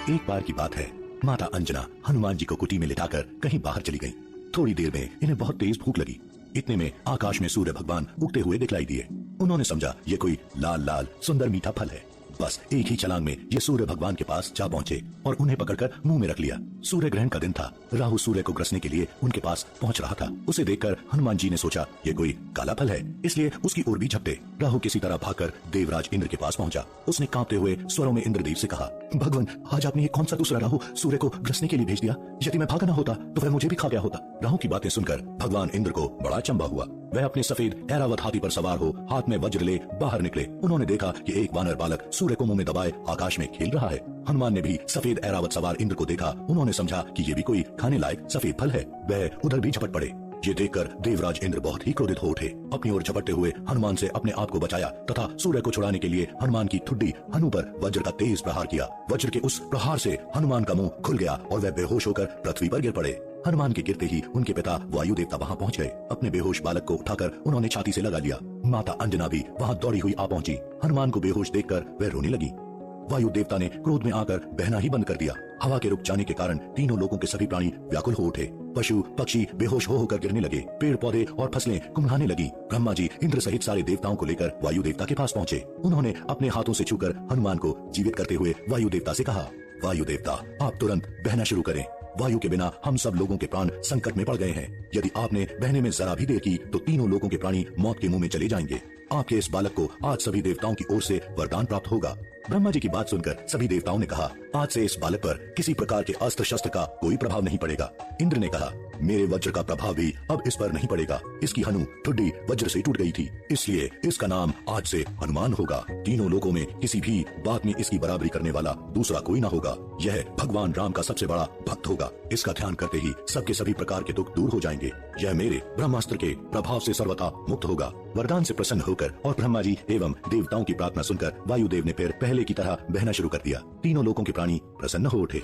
एक बार की बात है, माता अंजना हनुमान जी को कुटी में लिटाकर कहीं बाहर चली गईं। थोड़ी देर में इन्हें बहुत तेज भूख लगी। इतने में आकाश में सूर्य भगवान उगते हुए दिखलाई दिए। उन्होंने समझा ये कोई लाल लाल सुंदर मीठा फल है। बस एक ही छलांग में ये सूर्य भगवान के पास जा पहुंचे और उन्हें पकड़कर मुंह में रख लिया। सूर्य ग्रहण का दिन था। राहु सूर्य को ग्रसने के लिए उनके पास पहुंच रहा था। उसे देखकर हनुमान जी ने सोचा ये कोई काला फल है, इसलिए उसकी ओर भी झपटे। राहु किसी तरह भागकर देवराज इंद्र के पास पहुंचा। उसने कांपते हुए स्वरों में इंद्रदेव से कहा, भगवान आज आपने ये कौन सा दूसरा राहु सूर्य को ग्रसने के लिए भेज दिया? यदि मैं भागा न होता तो वह मुझे भी खा गया होता। राहु की बातें सुनकर भगवान इंद्र को बड़ा अचंभा हुआ। वह अपने सफेद ऐरावत हाथी पर सवार हो हाथ में वज्र ले बाहर निकले। उन्होंने देखा कि एक वानर बालक सूर्य को मुंह में दबाए आकाश में खेल रहा है। हनुमान ने भी सफेद ऐरावत सवार इंद्र को देखा। उन्होंने समझा कि ये भी कोई खाने लायक सफेद फल है। वह उधर भी झपट पड़े। ये देखकर देवराज इंद्र बहुत ही क्रोधित हो उठे। अपनी ओर झपटते हुए हनुमान से अपने आप को बचाया तथा सूर्य को छुड़ाने के लिए हनुमान की ठुड्डी हनु पर वज्र का तेज प्रहार किया। वज्र के उस प्रहार से हनुमान का मुंह खुल गया और वह बेहोश होकर पृथ्वी पर गिर पड़े। हनुमान के गिरते ही उनके पिता वायु देवता वहां पहुंच गए। अपने बेहोश बालक को उठाकर उन्होंने छाती से लगा लिया। माता अंजना भी वहां दौड़ी हुई आ पहुंची। हनुमान को बेहोश देखकर वह रोने लगी। वायु देवता ने क्रोध में आकर बहना ही बंद कर दिया। हवा के रुक जाने के कारण तीनों लोगों के सभी प्राणी व्याकुल हो उठे। पशु पक्षी बेहोश हो होकर गिरने लगे। पेड़ पौधे और फसलें कुम्हलाने लगी। ब्रह्मा जी इंद्र सहित सारे देवताओं को लेकर वायु देवता के पास पहुंचे। उन्होंने अपने हाथों से छूकर हनुमान को जीवित करते हुए वायु देवता से कहा, वायु देवता आप तुरंत बहना शुरू करें। वायु के बिना हम सब लोगों के प्राण संकट में पड़ गए हैं। यदि आपने बहने में जरा भी देर की तो तीनों लोगों के प्राणी मौत के मुंह में चले जाएंगे। आपके इस बालक को आज सभी देवताओं की ओर से वरदान प्राप्त होगा। ब्रह्मा जी की बात सुनकर सभी देवताओं ने कहा, आज से इस बालक पर किसी प्रकार के अस्त्र शस्त्र का कोई प्रभाव नहीं पड़ेगा। इंद्र ने कहा, मेरे वज्र का प्रभाव भी अब इस पर नहीं पड़ेगा। इसकी हनु ठुड्डी वज्र से टूट गई थी, इसलिए इसका नाम आज से हनुमान होगा। तीनों लोगों में किसी भी बात में इसकी बराबरी करने वाला दूसरा कोई ना होगा। यह भगवान राम का सबसे बड़ा भक्त होगा। इसका ध्यान करते ही सबके सभी प्रकार के दुख दूर हो जाएंगे। यह मेरे ब्रह्मास्त्र के प्रभाव से सर्वथा मुक्त होगा। वरदान से प्रसन्न होकर और ब्रह्मा जी एवं देवताओं की प्रार्थना सुनकर वायुदेव ने फिर पहले की तरह बहना शुरू कर दिया। तीनों लोगों के प्राणी प्रसन्न हो उठे।